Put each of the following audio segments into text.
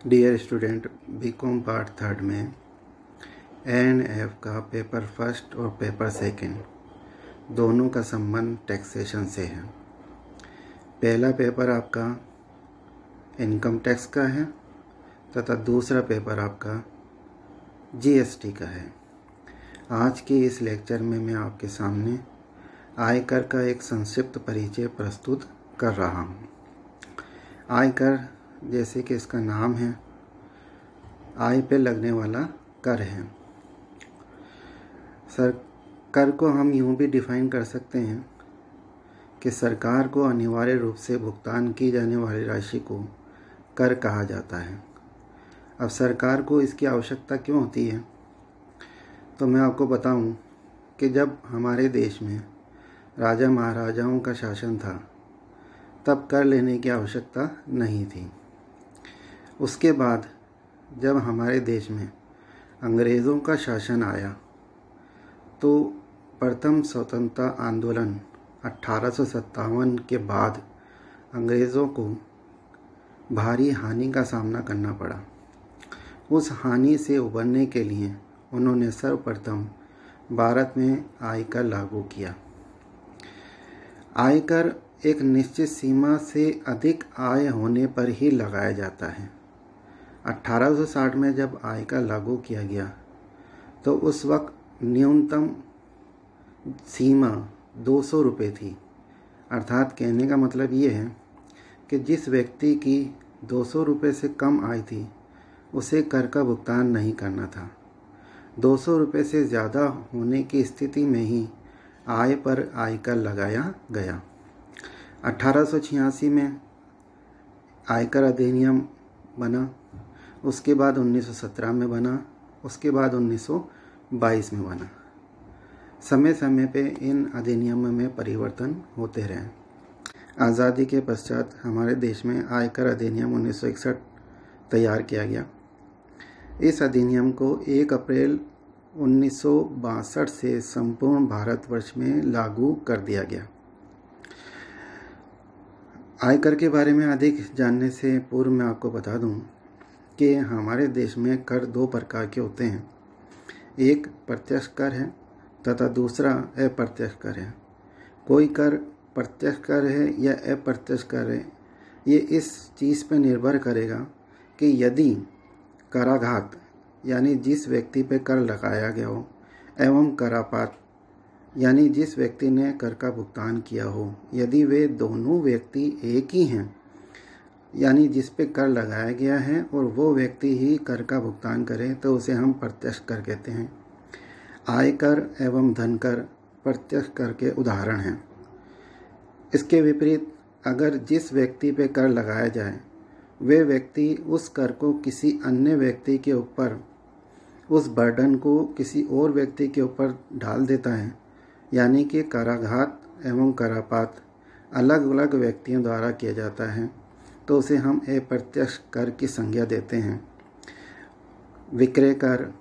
Dear student, BCom part third में NF का paper first और पेपर सेकंड दोनों का संबंध टैक्सेशन से है। पहला पेपर आपका इनकम टैक्स का है तथा दूसरा पेपर आपका जीएसटी का है। आज के इस लेक्चर में मैं आपके सामने आयकर का एक संक्षिप्त परिचय प्रस्तुत कर रहा हूँ। आयकर जैसे कि इसका नाम है, आय पे लगने वाला कर है। कर को हम यूँ भी डिफाइन कर सकते हैं कि सरकार को अनिवार्य रूप से भुगतान की जाने वाली राशि को कर कहा जाता है। अब सरकार को इसकी आवश्यकता क्यों होती है, तो मैं आपको बताऊं कि जब हमारे देश में राजा महाराजाओं का शासन था तब कर लेने की आवश्यकता नहीं थी। उसके बाद जब हमारे देश में अंग्रेज़ों का शासन आया तो प्रथम स्वतंत्रता आंदोलन 1857 के बाद अंग्रेज़ों को भारी हानि का सामना करना पड़ा। उस हानि से उबरने के लिए उन्होंने सर्वप्रथम भारत में आयकर लागू किया। आयकर एक निश्चित सीमा से अधिक आय होने पर ही लगाया जाता है। 1860 में जब आयकर लागू किया गया तो उस वक्त न्यूनतम सीमा 200 रुपये थी। अर्थात कहने का मतलब ये है कि जिस व्यक्ति की 200 रुपये से कम आय थी उसे कर का भुगतान नहीं करना था। 200 रुपये से ज़्यादा होने की स्थिति में ही आय पर आयकर लगाया गया। 1886 में आयकर अधिनियम बना, उसके बाद 1917 में बना, उसके बाद 1922 में बना। समय समय पे इन अधिनियमों में परिवर्तन होते रहे। आज़ादी के पश्चात हमारे देश में आयकर अधिनियम 1961 तैयार किया गया। इस अधिनियम को 1 अप्रैल 1962 से संपूर्ण भारतवर्ष में लागू कर दिया गया। आयकर के बारे में अधिक जानने से पूर्व मैं आपको बता दूं कि हमारे देश में कर 2 प्रकार के होते हैं। एक प्रत्यक्ष कर है तथा दूसरा अप्रत्यक्ष कर है। कोई कर प्रत्यक्ष कर है या अप्रत्यक्ष कर है, ये इस चीज़ पर निर्भर करेगा कि यदि कराघात यानी जिस व्यक्ति पे कर लगाया गया हो एवं करापात यानी जिस व्यक्ति ने कर का भुगतान किया हो, यदि वे दोनों व्यक्ति एक ही हैं, यानी जिस पे कर लगाया गया है और वो व्यक्ति ही कर का भुगतान करे, तो उसे हम प्रत्यक्ष कर कहते हैं। आयकर एवं धनकर प्रत्यक्ष कर के उदाहरण हैं। इसके विपरीत अगर जिस व्यक्ति पे कर लगाया जाए वे व्यक्ति उस कर को किसी अन्य व्यक्ति के ऊपर, उस बर्डन को किसी और व्यक्ति के ऊपर डाल देता है, यानी कि कराघात एवं करापात अलग अलग व्यक्तियों द्वारा किया जाता है, तो उसे हम अप्रत्यक्ष कर की संज्ञा देते हैं। विक्रय कर,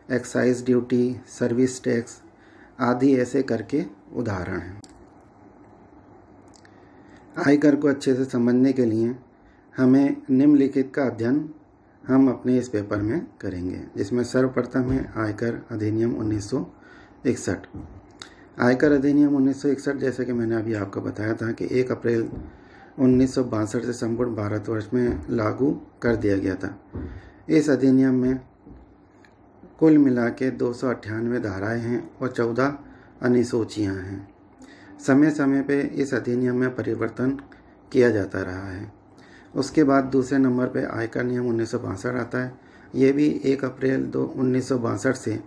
एक्साइज ड्यूटी, सर्विस टैक्स आदि ऐसे कर के उदाहरण हैं। आयकर को अच्छे से समझने के लिए हमें निम्नलिखित का अध्ययन हम अपने इस पेपर में करेंगे, जिसमें सर्वप्रथम है आयकर अधिनियम 1961। आयकर अधिनियम 1961 जैसे कि मैंने अभी आपको बताया था कि 1 अप्रैल 1962 से संपूर्ण भारतवर्ष में लागू कर दिया गया था। इस अधिनियम में कुल मिला के 298 धाराएं हैं और 14 अनुसूचियाँ हैं। समय समय पे इस अधिनियम में परिवर्तन किया जाता रहा है। उसके बाद दूसरे नंबर पे आयकर नियम 1962 आता है। ये भी 1 अप्रैल 1962 से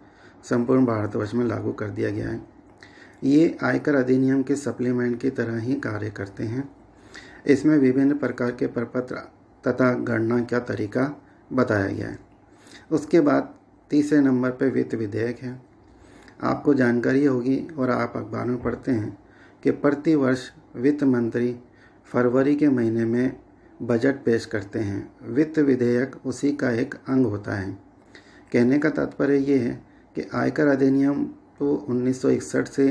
संपूर्ण भारतवर्ष में लागू कर दिया गया है। ये आयकर अधिनियम के सप्लीमेंट की तरह ही कार्य करते हैं। इसमें विभिन्न प्रकार के प्रपत्र तथा गणना का तरीका बताया गया है। उसके बाद तीसरे नंबर पर वित्त विधेयक है। आपको जानकारी होगी और आप अखबार में पढ़ते हैं कि प्रति वर्ष वित्त मंत्री फरवरी के महीने में बजट पेश करते हैं। वित्त विधेयक उसी का एक अंग होता है। कहने का तात्पर्य ये है कि आयकर अधिनियम तो 1961 से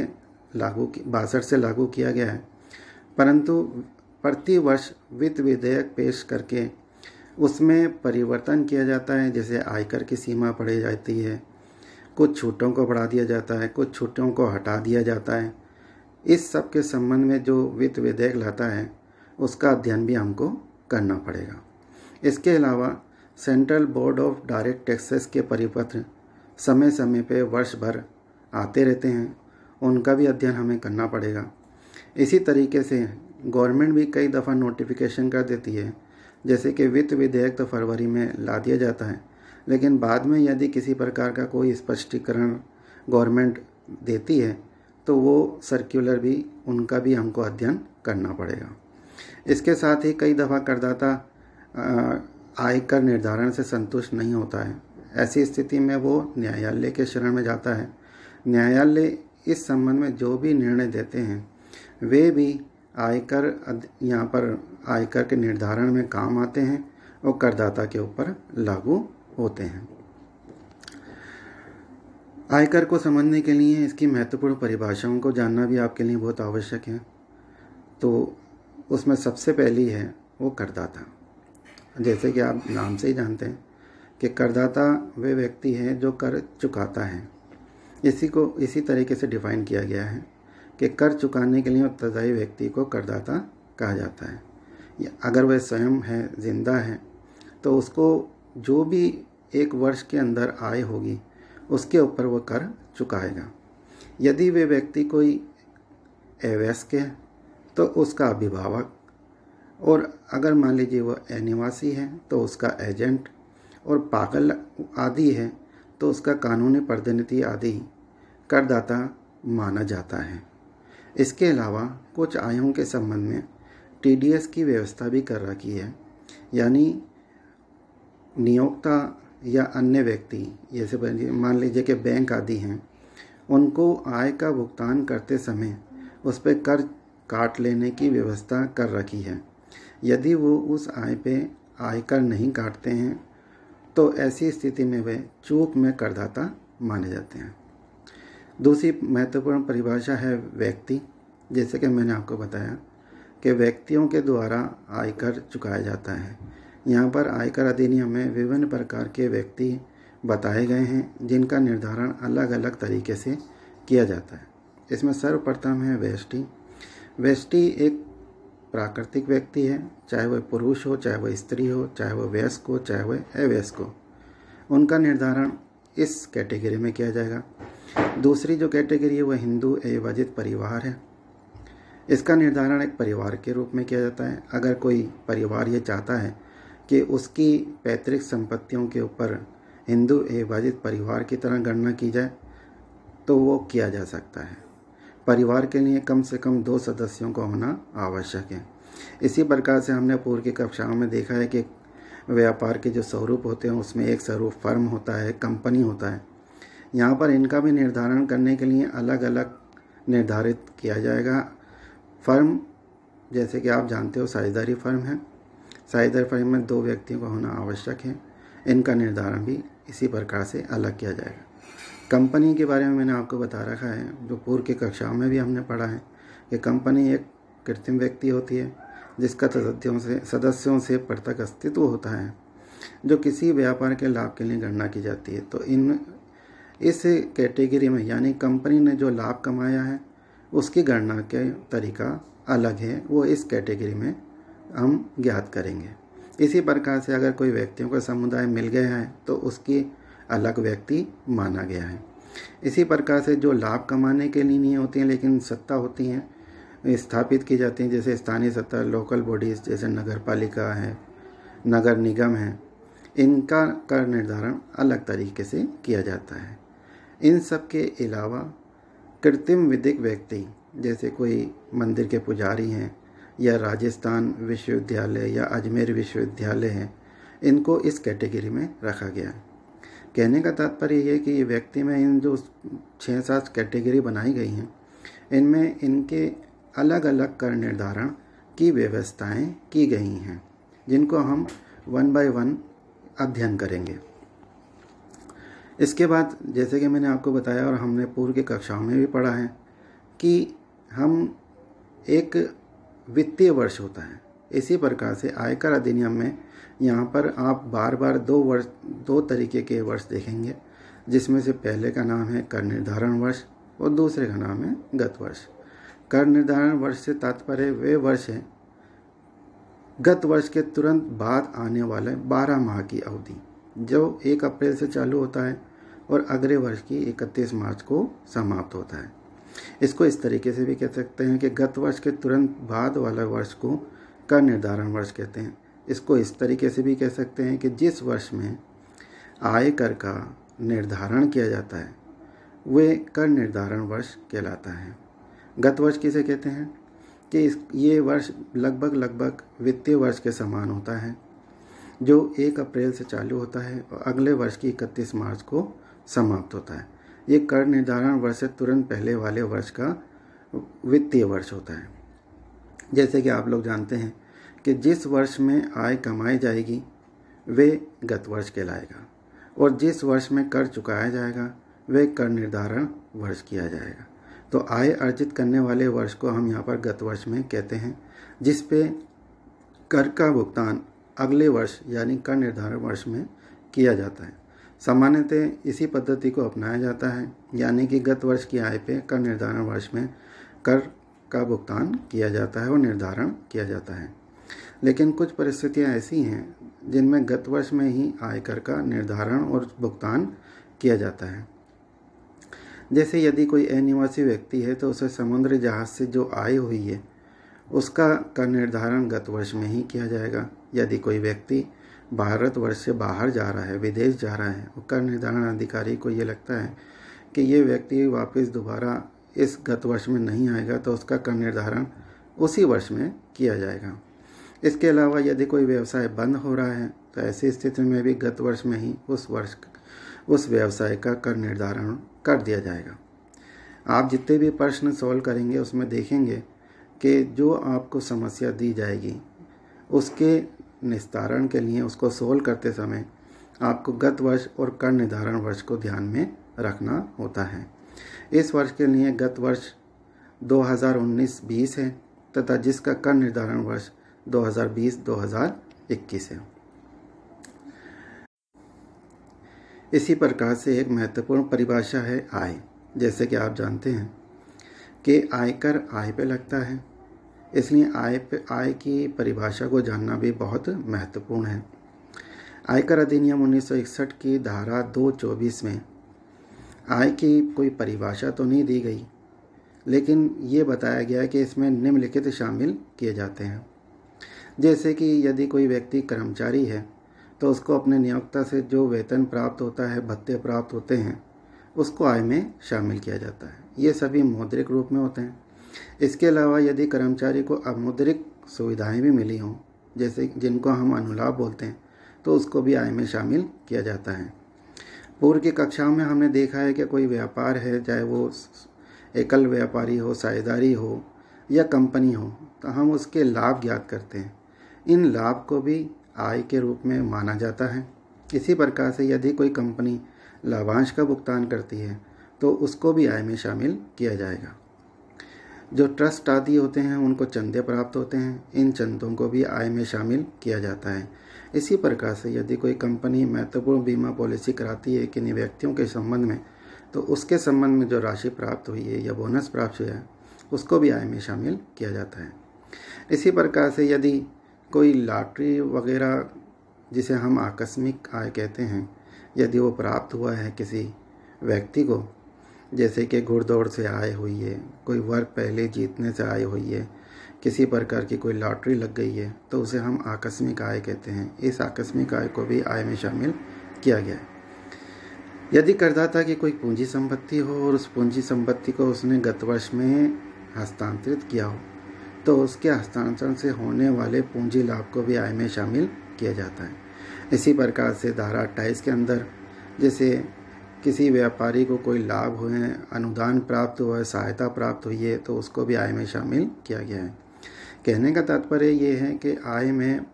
62 से लागू किया गया है, परंतु प्रति वर्ष वित्त विधेयक पेश करके उसमें परिवर्तन किया जाता है, जैसे आयकर की सीमा बढ़ाई जाती है, कुछ छूटों को बढ़ा दिया जाता है, कुछ छूटों को हटा दिया जाता है। इस सब के संबंध में जो वित्त विधेयक लाता है उसका अध्ययन भी हमको करना पड़ेगा। इसके अलावा central board of direct taxes के परिपत्र समय समय पे वर्ष भर आते रहते हैं, उनका भी अध्ययन हमें करना पड़ेगा। इसी तरीके से गवर्नमेंट भी कई दफ़ा नोटिफिकेशन कर देती है, जैसे कि वित्त विधेयक तो फरवरी में ला दिया जाता है, लेकिन बाद में यदि किसी प्रकार का कोई स्पष्टीकरण गवर्नमेंट देती है तो वो सर्कुलर भी, उनका भी हमको अध्ययन करना पड़ेगा। इसके साथ ही कई दफ़ा करदाता आयकर निर्धारण से संतुष्ट नहीं होता है। ऐसी स्थिति में वो न्यायालय के शरण में जाता है। न्यायालय इस संबंध में जो भी निर्णय देते हैं वे भी यहाँ पर आयकर के निर्धारण में काम आते हैं और करदाता के ऊपर लागू होते हैं। आयकर को समझने के लिए इसकी महत्वपूर्ण परिभाषाओं को जानना भी आपके लिए बहुत आवश्यक है। तो उसमें सबसे पहली है वो करदाता। जैसे कि आप नाम से ही जानते हैं कि करदाता वे व्यक्ति है जो कर चुकाता है। इसी तरीके से डिफाइन किया गया है कि कर चुकाने के लिए उत्तरदायी व्यक्ति को करदाता कहा जाता है। अगर वह स्वयं है, जिंदा है, तो उसको जो भी एक वर्ष के अंदर आय होगी उसके ऊपर वह कर चुकाएगा। यदि वे व्यक्ति कोई अवयस्क है तो उसका अभिभावक, और अगर मान लीजिए वह अनिवासी है तो उसका एजेंट, और पागल आदि है तो उसका कानूनी प्रतिनिधि आदि करदाता माना जाता है। इसके अलावा कुछ आयों के संबंध में टीडीएस की व्यवस्था भी कर रखी है, यानी नियोक्ता या अन्य व्यक्ति, जैसे मान लीजिए कि बैंक आदि हैं, उनको आय का भुगतान करते समय उस पर कर काट लेने की व्यवस्था कर रखी है। यदि वो उस आय पे आयकर नहीं काटते हैं तो ऐसी स्थिति में वे चूक में करदाता माने जाते हैं। दूसरी महत्वपूर्ण परिभाषा है व्यक्ति। जैसे कि मैंने आपको बताया कि व्यक्तियों के द्वारा आयकर चुकाया जाता है। यहाँ पर आयकर अधिनियम में विभिन्न प्रकार के व्यक्ति बताए गए हैं जिनका निर्धारण अलग अलग तरीके से किया जाता है। इसमें सर्वप्रथम है व्यष्टि। व्यष्टि एक प्राकृतिक व्यक्ति है, चाहे वह पुरुष हो, चाहे वह स्त्री हो, चाहे वह वयस्क हो, चाहे वह अवयस्क हो। उनका निर्धारण इस कैटेगरी में किया जाएगा। दूसरी जो कैटेगरी है वह हिंदू अविभाजित परिवार है। इसका निर्धारण एक परिवार के रूप में किया जाता है। अगर कोई परिवार ये चाहता है कि उसकी पैतृक संपत्तियों के ऊपर हिंदू अविभाजित परिवार की तरह गणना की जाए तो वो किया जा सकता है। परिवार के लिए कम से कम 2 सदस्यों का होना आवश्यक है। इसी प्रकार से हमने पूर्व की कक्षाओं में देखा है कि व्यापार के जो स्वरूप होते हैं उसमें एक स्वरूप फर्म होता है, कंपनी होता है। यहाँ पर इनका भी निर्धारण करने के लिए अलग अलग निर्धारित किया जाएगा। फर्म, जैसे कि आप जानते हो, साझेदारी फर्म है। साझेदारी फर्म में 2 व्यक्तियों का होना आवश्यक है। इनका निर्धारण भी इसी प्रकार से अलग किया जाएगा। कंपनी के बारे में मैंने आपको बता रखा है, जो पूर्व की कक्षाओं में भी हमने पढ़ा है कि कंपनी एक कृत्रिम व्यक्ति होती है जिसका सदस्यों से पृथक अस्तित्व होता है, जो किसी व्यापार के लाभ के लिए गणना की जाती है। तो इस कैटेगरी में, यानी कंपनी ने जो लाभ कमाया है उसकी गणना के तरीका अलग है, वो इस कैटेगरी में हम ज्ञात करेंगे। इसी प्रकार से अगर कोई व्यक्तियों का समुदाय मिल गया है तो उसकी अलग व्यक्ति माना गया है। इसी प्रकार से जो लाभ कमाने के लिए नहीं होती हैं लेकिन सत्ता होती हैं, स्थापित की जाती हैं, जैसे स्थानीय सत्ता, लोकल बॉडीज़ जैसे नगर पालिका है, नगर निगम है, इनका कर निर्धारण अलग तरीके से किया जाता है। इन सब के अलावा कृत्रिम विधिक व्यक्ति, जैसे कोई मंदिर के पुजारी हैं या राजस्थान विश्वविद्यालय या अजमेर विश्वविद्यालय है, इनको इस कैटेगरी में रखा गया है। कहने का तात्पर्य ये है कि ये व्यक्ति में इन जो 6-7 कैटेगरी बनाई गई हैं, इनमें इनके अलग अलग कर निर्धारण की व्यवस्थाएं की गई हैं, जिनको हम 1 by 1 अध्ययन करेंगे। इसके बाद, जैसे कि मैंने आपको बताया और हमने पूर्व की कक्षाओं में भी पढ़ा है कि हम एक वित्तीय वर्ष होता है, इसी प्रकार से आयकर अधिनियम में यहाँ पर आप बार बार दो तरीके के वर्ष देखेंगे, जिसमें से पहले का नाम है कर निर्धारण वर्ष और दूसरे का नाम है गत वर्ष। कर निर्धारण वर्ष से तात्पर्य वे वर्ष हैं गत वर्ष के तुरंत बाद आने वाले 12 माह की अवधि, जो 1 अप्रैल से चालू होता है और अगले वर्ष की 31 मार्च को समाप्त होता है। इसको इस तरीके से भी कह सकते हैं कि गत वर्ष के तुरंत बाद वाला वर्ष को कर निर्धारण वर्ष कहते हैं। इसको इस तरीके से भी कह सकते हैं कि जिस वर्ष में आय कर का निर्धारण किया जाता है वे कर निर्धारण वर्ष कहलाता है। गत वर्ष किसे कहते हैं कि ये वर्ष लगभग वित्तीय वर्ष के समान होता है, जो 1 अप्रैल से चालू होता है और अगले वर्ष की 31 मार्च को समाप्त होता है। ये कर निर्धारण वर्ष से तुरंत पहले वाले वर्ष का वित्तीय वर्ष होता है। जैसे कि आप लोग जानते हैं कि जिस वर्ष में आय कमाई जाएगी वे गत वर्ष कहलाएगा और जिस वर्ष में कर चुकाया जाएगा वे कर निर्धारण वर्ष किया जाएगा। तो आय अर्जित करने वाले वर्ष को हम यहाँ पर गत वर्ष में कहते हैं, जिस पे कर का भुगतान अगले वर्ष यानी कर निर्धारण वर्ष में किया जाता है। सामान्यतः इसी पद्धति को अपनाया जाता है, यानी कि गत वर्ष की आय पे कर निर्धारण वर्ष में कर का भुगतान किया जाता है और निर्धारण किया जाता है। लेकिन कुछ परिस्थितियां ऐसी हैं जिनमें गत वर्ष में ही आयकर का निर्धारण और भुगतान किया जाता है। जैसे यदि कोई अनिवासी व्यक्ति है तो उसे समुद्री जहाज से जो आय हुई है उसका कर निर्धारण गत वर्ष में ही किया जाएगा। यदि कोई व्यक्ति भारतवर्ष से बाहर जा रहा है, विदेश जा रहा है, और कर निर्धारण अधिकारी को ये लगता है कि ये व्यक्ति वापस दोबारा इस गत वर्ष में नहीं आएगा तो उसका कर निर्धारण उसी वर्ष में किया जाएगा। इसके अलावा यदि कोई व्यवसाय बंद हो रहा है तो ऐसी स्थिति में भी गत वर्ष में ही उस व्यवसाय का कर निर्धारण कर दिया जाएगा। आप जितने भी प्रश्न सॉल्व करेंगे उसमें देखेंगे कि जो आपको समस्या दी जाएगी उसके निस्तारण के लिए उसको सोल्व करते समय आपको गत वर्ष और कर निर्धारण वर्ष को ध्यान में रखना होता है। इस वर्ष के लिए गत वर्ष 2019-20 है तथा जिसका कर निर्धारण वर्ष 2020-2021 है। इसी प्रकार से एक महत्वपूर्ण परिभाषा है आय। जैसे कि आप जानते हैं कि आयकर आय पे लगता है, इसलिए आय की परिभाषा को जानना भी बहुत महत्वपूर्ण है। आयकर अधिनियम 1961 की धारा 224 में आय की कोई परिभाषा तो नहीं दी गई, लेकिन ये बताया गया है कि इसमें निम्नलिखित शामिल किए जाते हैं। जैसे कि यदि कोई व्यक्ति कर्मचारी है तो उसको अपने नियोक्ता से जो वेतन प्राप्त होता है, भत्ते प्राप्त होते हैं, उसको आय में शामिल किया जाता है। ये सभी मौद्रिक रूप में होते हैं। इसके अलावा यदि कर्मचारी को अमौद्रिक सुविधाएं भी मिली हों, जैसे जिनको हम अनुलाभ बोलते हैं, तो उसको भी आय में शामिल किया जाता है। पूर्व की कक्षाओं में हमने देखा है कि कोई व्यापार है, चाहे वो एकल व्यापारी हो, साझेदारी हो या कंपनी हो, तो हम उसके लाभ ज्ञात करते हैं। इन लाभ को भी आय के रूप में माना जाता है। इसी प्रकार से यदि कोई कंपनी लाभांश का भुगतान करती है तो उसको भी आय में शामिल किया जाएगा। जो ट्रस्ट आदि होते हैं उनको चंदे प्राप्त होते हैं, इन चंदों को भी आय में शामिल किया जाता है। इसी प्रकार से यदि कोई कंपनी महत्वपूर्ण बीमा पॉलिसी कराती है किन्हीं व्यक्तियों के संबंध में, तो उसके संबंध में जो राशि प्राप्त हुई है या बोनस प्राप्त हुआ है उसको भी आय में शामिल किया जाता है। इसी प्रकार से यदि कोई लॉटरी वगैरह, जिसे हम आकस्मिक आय कहते हैं, यदि वो प्राप्त हुआ है किसी व्यक्ति को, जैसे कि घुड़दौड़ से आय हुई है, कोई वर्ग पहले जीतने से आय हुई है, किसी प्रकार की कोई लॉटरी लग गई है, तो उसे हम आकस्मिक आय कहते हैं। इस आकस्मिक आय को भी आय में शामिल किया गया है। यदि करदाता की कोई पूंजी संपत्ति हो और उस पूंजी संपत्ति को उसने गत वर्ष में हस्तांतरित किया हो, तो उसके हस्तांतरण से होने वाले पूंजी लाभ को भी आय में शामिल किया जाता है। इसी प्रकार से धारा 28 के अंदर जैसे किसी व्यापारी को कोई लाभ हुए, अनुदान प्राप्त हुआ है, सहायता प्राप्त हुई है, तो उसको भी आय में शामिल किया गया है। कहने का तात्पर्य ये है कि आय में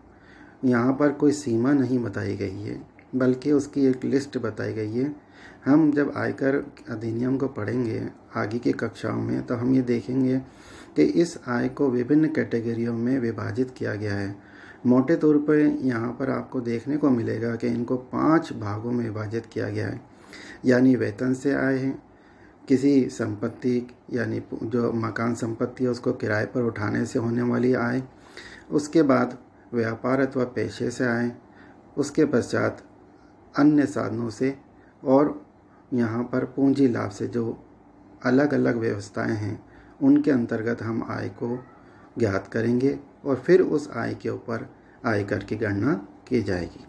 यहाँ पर कोई सीमा नहीं बताई गई है, बल्कि उसकी एक लिस्ट बताई गई है। हम जब आयकर अधिनियम को पढ़ेंगे आगे की कक्षाओं में, तो हम ये देखेंगे कि इस आय को विभिन्न कैटेगरियों में विभाजित किया गया है। मोटे तौर पर यहाँ पर आपको देखने को मिलेगा कि इनको 5 भागों में विभाजित किया गया है। यानी वेतन से आय है, किसी संपत्ति यानी जो मकान संपत्ति है उसको किराए पर उठाने से होने वाली आय, उसके बाद व्यापार अथवा पेशे से आय, उसके पश्चात अन्य साधनों से, और यहाँ पर पूंजी लाभ से जो अलग अलग व्यवस्थाएं हैं उनके अंतर्गत हम आय को ज्ञात करेंगे और फिर उस आय के ऊपर आयकर की गणना की जाएगी।